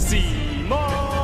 Cimoooooooo!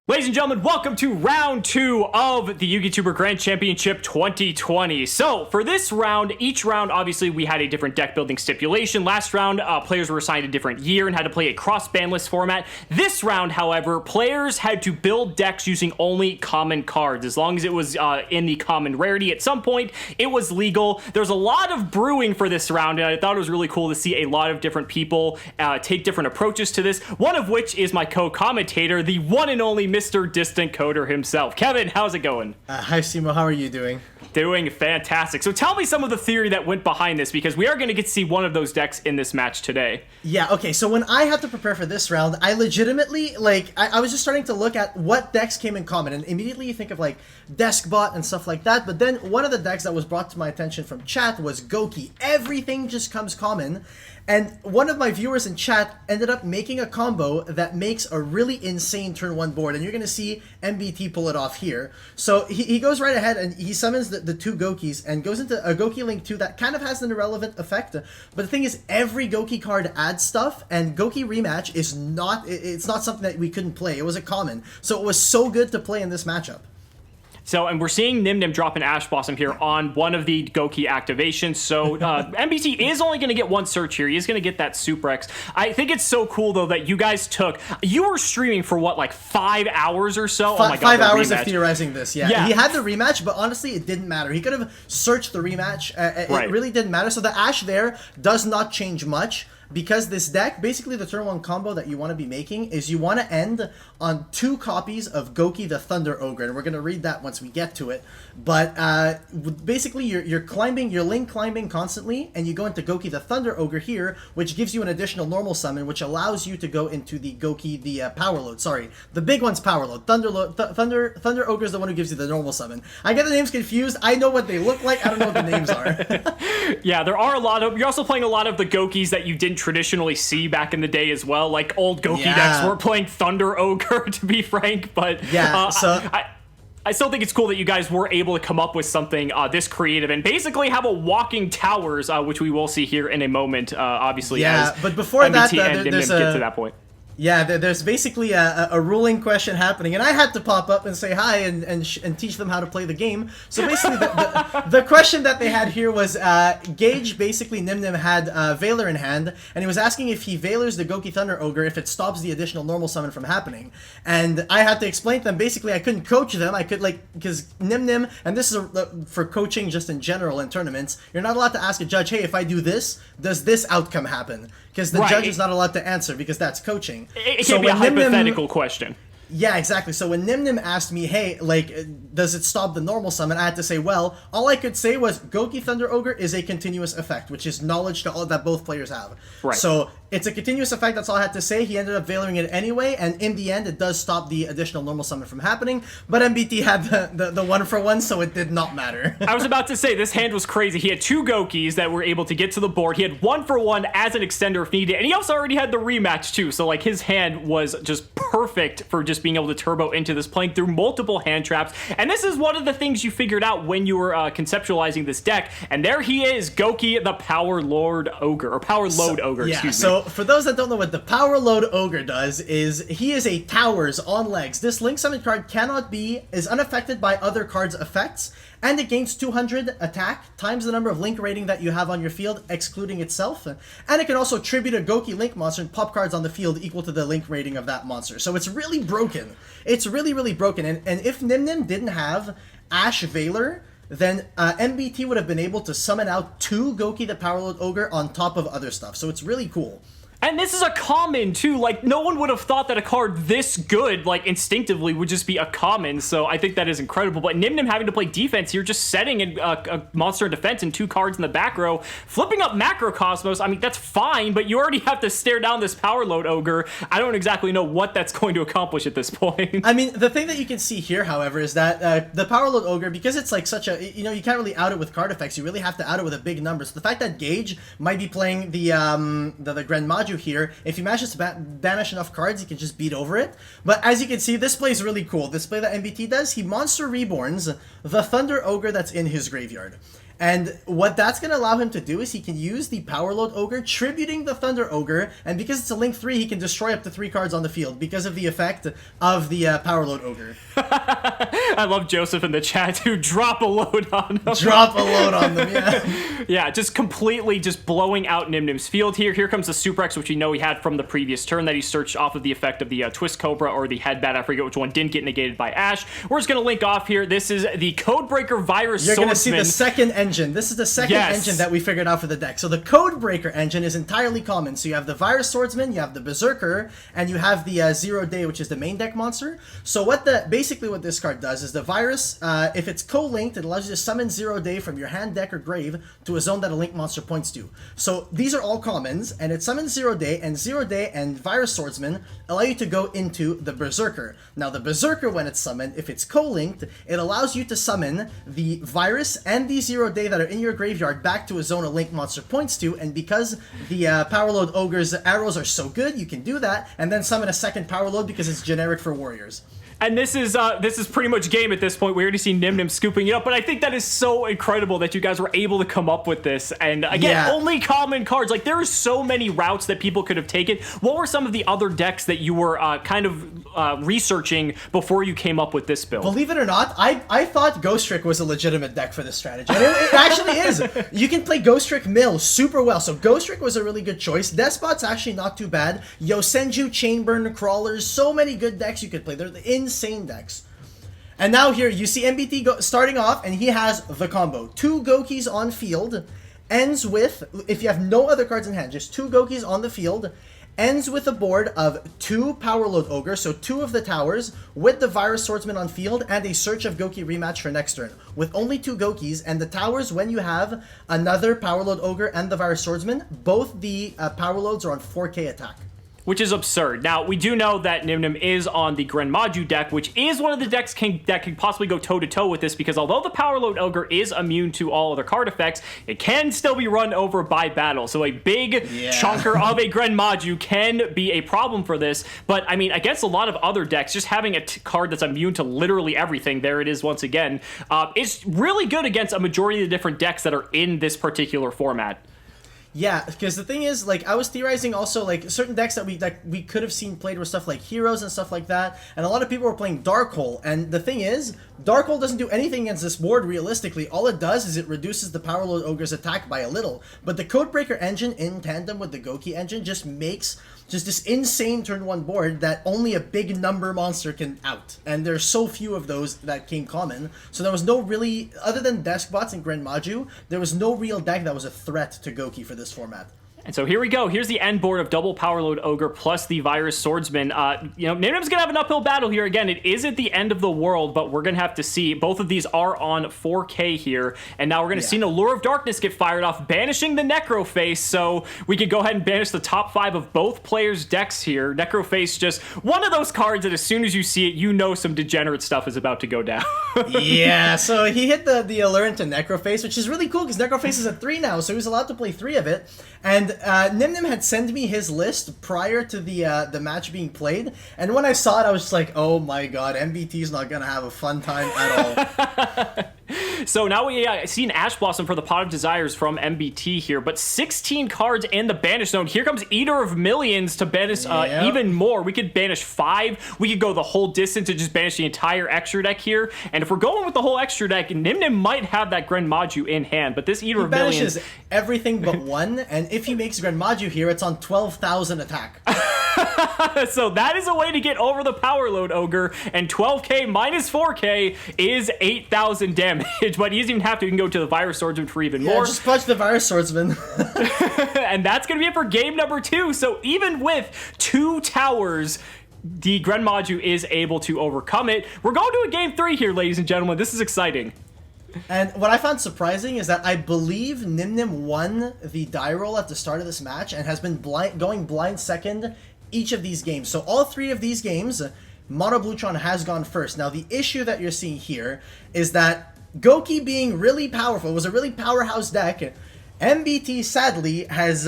Ladies and gentlemen, welcome to round 2 of the YugiTuber Grand Championship 2020. So, for this round, each round, obviously, we had a different deck building stipulation. Last round, players were assigned a different year and had to play a cross-ban list format. This round, however, players had to build decks using only common cards. As long as it was in the common rarity at some point, it was legal. There's a lot of brewing for this round, and I thought it was really cool to see a lot of different people take different approaches to this, one of which is my co-commentator, the one and only Mr. Distant Coder himself. Kevin, how's it going? Hi, Simo. How are you doing? Doing fantastic. So tell me some of the theory that went behind this, because we are going to get to see one of those decks in this match today. Yeah, okay. So when I had to prepare for this round, I legitimately, I was just starting to look at what decks came in common, and immediately you think of, Deskbot and stuff like that, but then one of the decks that was brought to my attention from chat was Goki. Everything just comes common. And one of my viewers in chat ended up making a combo that makes a really insane turn 1 board, and you're going to see MBT pull it off here. So he goes right ahead and he summons the 2 Gokis and goes into a Goki Link 2 that kind of has an irrelevant effect. But the thing is, every Goki card adds stuff, and Goki Rematch is it's not something that we couldn't play. It was a common. So it was so good to play in this matchup. So, and we're seeing Nyhmnim drop an Ash Blossom here on one of the Goki activations. So, MBT is only going to get one search here. He's going to get that Super X. I think it's so cool, though, that you guys you were streaming for what, 5 hours or so? Oh my God, 5 hours of theorizing this, yeah. He had the rematch, but honestly, it didn't matter. He could have searched the rematch. It really didn't matter. So the Ash there does not change much. Because this deck, basically the turn 1 combo that you want to be making is you want to end on 2 copies of Goki the Thunder Ogre, and we're going to read that once we get to it. But basically you're climbing, you're link climbing constantly, and you go into Goki the Thunder Ogre here, which gives you an additional normal summon, which allows you to go into the Goki, the Power Load. Sorry, the big one's Power Load. Thunder Ogre is the one who gives you the normal summon. I get the names confused. I know what they look like. I don't know what the names are. Yeah, there are a lot of... You're also playing a lot of the Gokis that you didn't traditionally see back in the day as well. Like old Goki decks weren't playing Thunder Ogre, to be frank, but I still think it's cool that you guys were able to come up with something this creative and basically have a walking towers, which we will see here in a moment, obviously. Yeah, as but before MBT that, and there's get to that point. Yeah, there's basically a ruling question happening, and I had to pop up and say hi and teach them how to play the game. So basically, the question that they had here was, Gage, basically, Nyhmnim had Valor in hand, and he was asking if he Valors the Goki Thunder Ogre if it stops the additional normal summon from happening. And I had to explain to them, basically, I couldn't coach them, because Nyhmnim, and this is for coaching just in general in tournaments, you're not allowed to ask a judge, hey, if I do this, does this outcome happen? Because the judge is not allowed to answer, because that's coaching. It can be a hypothetical question. Yeah, exactly. So when Nyhmnim asked me, hey, does it stop the normal summon? I had to say, well, all I could say was Goki Thunder Ogre is a continuous effect, which is knowledge that both players have. Right. So it's a continuous effect. That's all I had to say. He ended up valoring it anyway, and in the end, it does stop the additional normal summon from happening. But MBT had the 1-for-1, so it did not matter. I was about to say, this hand was crazy. He had 2 Gokis that were able to get to the board. He had 1-for-1 as an extender if needed, and he also already had the rematch too. So his hand was just perfect for just being able to turbo into this, playing through multiple hand traps. And this is one of the things you figured out when you were conceptualizing this deck. And there he is, Goki the Power Lord Ogre, or Power Load Ogre, excuse me. So for those that don't know what the Power Load Ogre does, is he is a towers on legs. This link summon card is unaffected by other cards' effects, and it gains 200 attack times the number of link rating that you have on your field, excluding itself. And it can also tribute a Goki link monster and pop cards on the field equal to the link rating of that monster. So it's really broken. It's really, really broken. And if Nyhmnim didn't have Ash Valor, then MBT would have been able to summon out 2 Goki the Power Load Ogre on top of other stuff. So it's really cool. And this is a common, too. No one would have thought that a card this good, instinctively would just be a common, so I think that is incredible. But Nyhmnim having to play defense here, just setting a monster in defense and 2 cards in the back row, flipping up Macrocosmos, I mean, that's fine, but you already have to stare down this Power Load Ogre. I don't exactly know what that's going to accomplish at this point. I mean, the thing that you can see here, however, is that the Power Load Ogre, because it's such a, you can't really out it with card effects, you really have to out it with a big number. So the fact that Gage might be playing the Grand Maju here, if he manages to banish enough cards, he can just beat over it. But as you can see, this play is really cool. This play that MBT does, he Monster Reborns the Thunder Ogre that's in his graveyard. And what that's going to allow him to do is he can use the Power Load Ogre, tributing the Thunder Ogre, and because it's a Link 3, he can destroy up to 3 cards on the field because of the effect of the Power Load Ogre. I love Joseph in the chat to drop a load on them. Drop a load on them, yeah. Yeah, just completely just blowing out Nyhmnim's field here. Here comes the Super X, which we know he had from the previous turn that he searched off of the effect of the Twist Cobra or the Headbat. I forget which one didn't get negated by Ash. We're just going to link off here. This is the Codebreaker Virus You're Swordsman. going to see the second engine. This is the second engine that we figured out for the deck. So the Codebreaker engine is entirely common. So you have the Virus Swordsman, you have the Berserker, and you have the Zero Day, which is the main deck monster. So basically what this card does is the Virus, if it's co-linked, it allows you to summon Zero Day from your hand, deck, or grave to a zone that a link monster points to. So these are all commons, and it summons Zero Day and Virus Swordsman allow you to go into the Berserker. Now the Berserker, when it's summoned, if it's co-linked, it allows you to summon the Virus and the Zero Day that are in your graveyard back to a zone a link monster points to, and because the Power Load Ogre's arrows are so good, you can do that, and then summon a second Power Load because it's generic for warriors. And this is pretty much game at this point. We already see Nyhmnim scooping it up, but I think that is so incredible that you guys were able to come up with this. And again, only common cards. Like, there are so many routes that people could have taken. What were some of the other decks that you were kind of researching before you came up with this build? Believe it or not, I thought Ghost Trick was a legitimate deck for this strategy. And it actually is. You can play Ghost Trick Mill super well. So Ghost Trick was a really good choice. Despot's actually not too bad. Yosenju, Chainburn, Crawlers, so many good decks you could play. They're insane decks. And now here you see MBT starting off, and he has the combo: 2 Gokis on field, ends with, if you have no other cards in hand, just 2 Gokis on the field, ends with a board of 2 Power Load Ogre, so 2 of the towers, with the Virus Swordsman on field, and a Search of Goki rematch for next turn. With only 2 Gokis, and the towers, when you have another Power Load Ogre and the Virus Swordsman, both the Power Loads are on 4k attack. Which is absurd. Now, we do know that Nyhmnim is on the Grand Maju deck, which is one of the decks that can possibly go toe-to-toe with this, because although the Power Load Ogre is immune to all other card effects, it can still be run over by battle. So a big chunker of a Grand Maju can be a problem for this. But, I mean, against a lot of other decks, just having a card that's immune to literally everything, there it is once again, is really good against a majority of the different decks that are in this particular format. Yeah, because the thing is, like, I was theorizing also, like, certain decks that we could have seen played were stuff like Heroes and stuff like that, and a lot of people were playing Darkhole, and the thing is, Darkhole doesn't do anything against this board realistically. All it does is it reduces the Power Load Ogre's attack by a little, but the Codebreaker engine in tandem with the Goki engine just makes this insane turn 1 board that only a big number monster can out, and there's so few of those that came common, so there was no really, other than Deskbots and Grand Maju, there was no real deck that was a threat to Goki for this format. And so here we go. Here's the end board of double Power Load Ogre plus the Virus Swordsman. You know, Nyhmnim's going to have an uphill battle here. Again, it is at the end of the world, but we're going to have to see. Both of these are on 4K here. And now we're going to see an Allure of Darkness get fired off, banishing the Necroface. So we could go ahead and banish the top 5 of both players' decks here. Necroface, just one of those cards that as soon as you see it, you know some degenerate stuff is about to go down. Yeah, so he hit the Allure into Necroface, which is really cool because Necroface is at 3 now, so he's allowed to play 3 of it. And Nyhmnim had sent me his list prior to the match being played, and when I saw it, I was just like, oh my god, MBT's not gonna have a fun time at all. So now we see an Ash Blossom for the Pot of Desires from MBT here, but 16 cards in the banish zone. Here comes Eater of Millions to banish even more. We could banish 5. We could go the whole distance to just banish the entire extra deck here. And if we're going with the whole extra deck, Nyhmnim might have that Grand Maju in hand, but this Eater of Millions... He banishes everything but 1, and if he makes Grand Maju here, it's on 12,000 attack. So that is a way to get over the Power Load Ogre, and 12k minus 4k is 8,000 damage, but he doesn't even have to. You can go to the Virus Swordsman for even more. Just punch the Virus Swordsman. And that's going to be it for game number 2. So even with 2 towers, the Grand Maju is able to overcome it. We're going to a game 3 here, ladies and gentlemen. This is exciting. And what I found surprising is that I believe Nyhmnim won the die roll at the start of this match and has been going blind second each of these games. So all 3 of these games, Mono Bluetron has gone first. Now the issue that you're seeing here is that Goki being really powerful, was a really powerhouse deck, MBT sadly has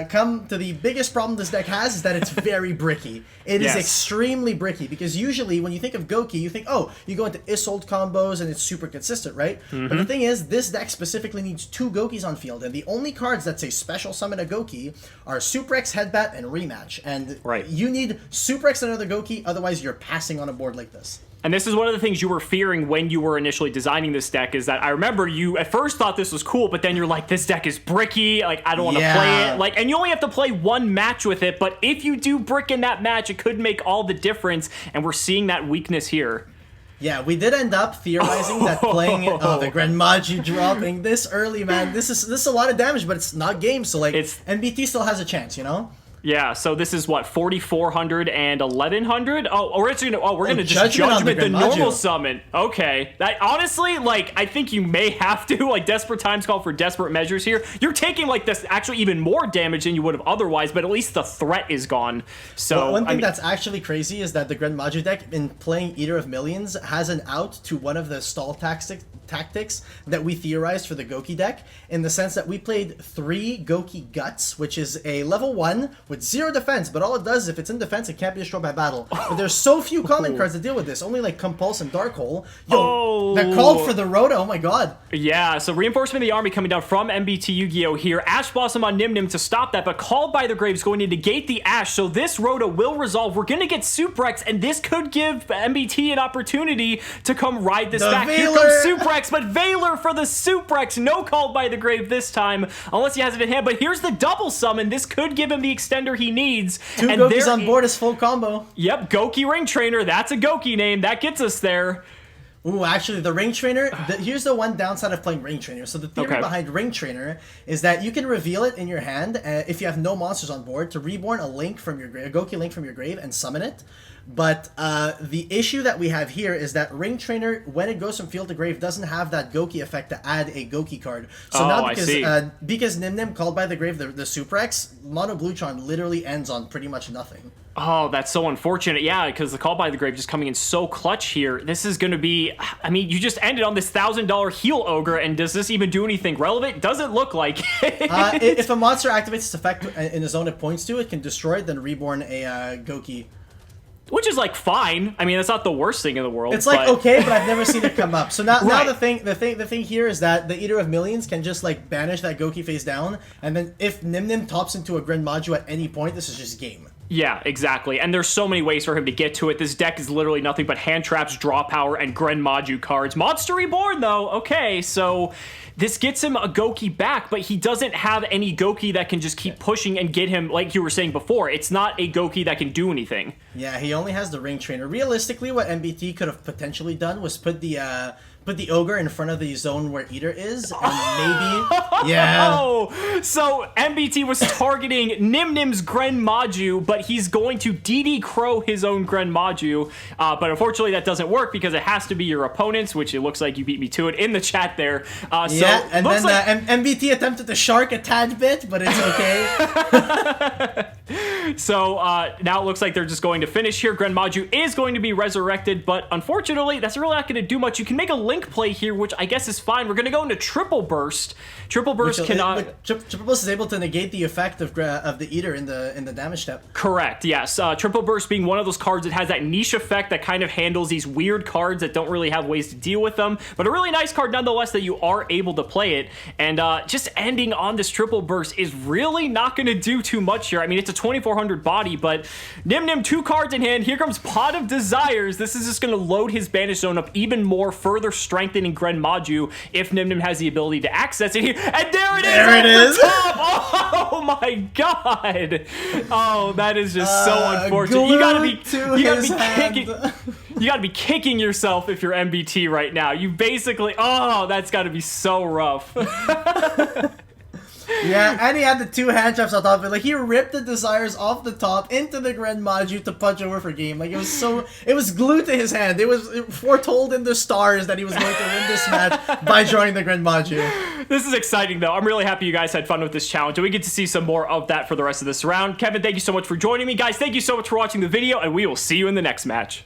come to the biggest problem this deck has, is that it's very bricky. It is extremely bricky, because usually when you think of Goki, you think, oh, you go into Isolt combos and it's super consistent, right? But the thing is, this deck specifically needs 2 Gokis on field, and the only cards that say special summon a Goki are Suprex, Headbat, and Rematch. And you need Suprex and another Goki, otherwise you're passing on a board like this. And this is one of the things you were fearing when you were initially designing this deck, is that I remember you at first thought this was cool, but then you're like, this deck is bricky, like, I don't want to play it. Like, and you only have to play 1 match with it, but if you do brick in that match, it could make all the difference, and we're seeing that weakness here. Yeah, we did end up theorizing that playing the Grand Magi dropping this early, man, this is a lot of damage, but it's not game, so like, MBT still has a chance, you know? Yeah, so this is what, 4,400 and 1,100? Oh, we're gonna just judgment the normal summon. Okay. That, honestly, like, I think you may have to, like, desperate times call for desperate measures here. You're taking, like, this actually even more damage than you would have otherwise, but at least the threat is gone. So, well, one thing that's actually crazy is that the Grand Magi deck, in playing Eater of Millions, has an out to one of the stall tactics that we theorized for the Goki deck, in the sense that we played 3 Goki Guts, which is a level 1 with 0 defense, but all it does is if it's in defense, it can't be destroyed by battle. But there's so few common cards that deal with this, only like Compulse and Darkhole. Yo, they're called for the Rhoda, oh my god. Yeah, so reinforcement of the army coming down from MBT Yu-Gi-Oh here. Ash Blossom on Nyhmnim to stop that, but Called by the Grave is going to negate the Ash, so this Rhoda will resolve. We're going to get Suprex, and this could give MBT an opportunity to come ride this back. Here comes Suprex, but Valor for the Suprex. No Called by the Grave this time, unless he has it in hand, but here's the double summon. This could give him the extender he needs. 2 Gokis on board is full combo. Yep, Goki Ring Trainer. That's a Goki name. That gets us there. Ooh, actually, the Ring Trainer, here's the one downside of playing Ring Trainer. So the theory behind Ring Trainer is that you can reveal it in your hand if you have no monsters on board to reborn a Link from your grave, a Goki Link from your grave, and summon it. But the issue that we have here is that Ring Trainer, when it goes from field to grave, doesn't have that Goki effect to add a Goki card. So now because Nyhmnim Called by the Grave, the Suprex, Mono Blue Charm literally ends on pretty much nothing. Oh, that's so unfortunate. Yeah, because the Call by the Grave just coming in so clutch here. This is going to be... I mean, you just ended on this $1,000 heal ogre, and does this even do anything relevant? Doesn't look like it. If a monster activates its effect in a zone it points to, it can destroy it, then reborn a Goki. Which is, like, fine. I mean, that's not the worst thing in the world. It's like, okay, but I've never seen it come up. So now the thing here is that the Eater of Millions can just, like, banish that Goki face down, and then if Nyhmnim tops into a Grand Maju at any point, this is just game. Yeah, exactly. And there's so many ways for him to get to it. This deck is literally nothing but hand traps, draw power, and Grand Maju cards. Monster Reborn, though. Okay, so this gets him a Goki back, but he doesn't have any Goki that can just keep pushing and get him, like you were saying before. It's not a Goki that can do anything. Yeah, he only has the Ring Trainer. Realistically, what MBT could have potentially done was put the ogre in front of the zone where Eater is, and maybe... Yeah. So MBT was targeting Nyhmnim's Grand Maju, but he's going to DD Crow his own Grand Maju. But unfortunately, that doesn't work because it has to be your opponent's, which it looks like you beat me to it in the chat there. Yeah, and then MBT attempted to shark a tad bit, but it's okay. So now it looks like they're just going to finish here. Grand Maju is going to be resurrected, but unfortunately, that's really not going to do much. You can make a Link play here, which I guess is fine. We're going to go into Triple Burst. Triple Burst cannot... Triple Burst is able to negate the effect of the Eater in the damage step. Correct, yes. Triple Burst being one of those cards that has that niche effect that kind of handles these weird cards that don't really have ways to deal with them, but a really nice card nonetheless that you are able to play it. And just ending on this Triple Burst is really not going to do too much here. I mean, it's a 2400 body, but Nyhmnim 2 cards in hand. Here comes Pot of Desires. This is just going to load his Banish Zone up even more, further strengthening Grand Maju if Nyhmnim has the ability to access it here. And there it is! The top! Oh my god! Oh, that is just so unfortunate. You gotta be kicking yourself if you're MBT right now. You basically, that's gotta be so rough. Yeah, and he had the 2 hand traps on top of it. Like, he ripped the Desires off the top into the Grand Maju to punch over for game. Like, it was glued to his hand. It was foretold in the stars that he was going to win this match by drawing the Grand Maju. This is exciting, though. I'm really happy you guys had fun with this challenge, and we get to see some more of that for the rest of this round. Kevin, thank you so much for joining me. Guys, thank you so much for watching the video, and we will see you in the next match.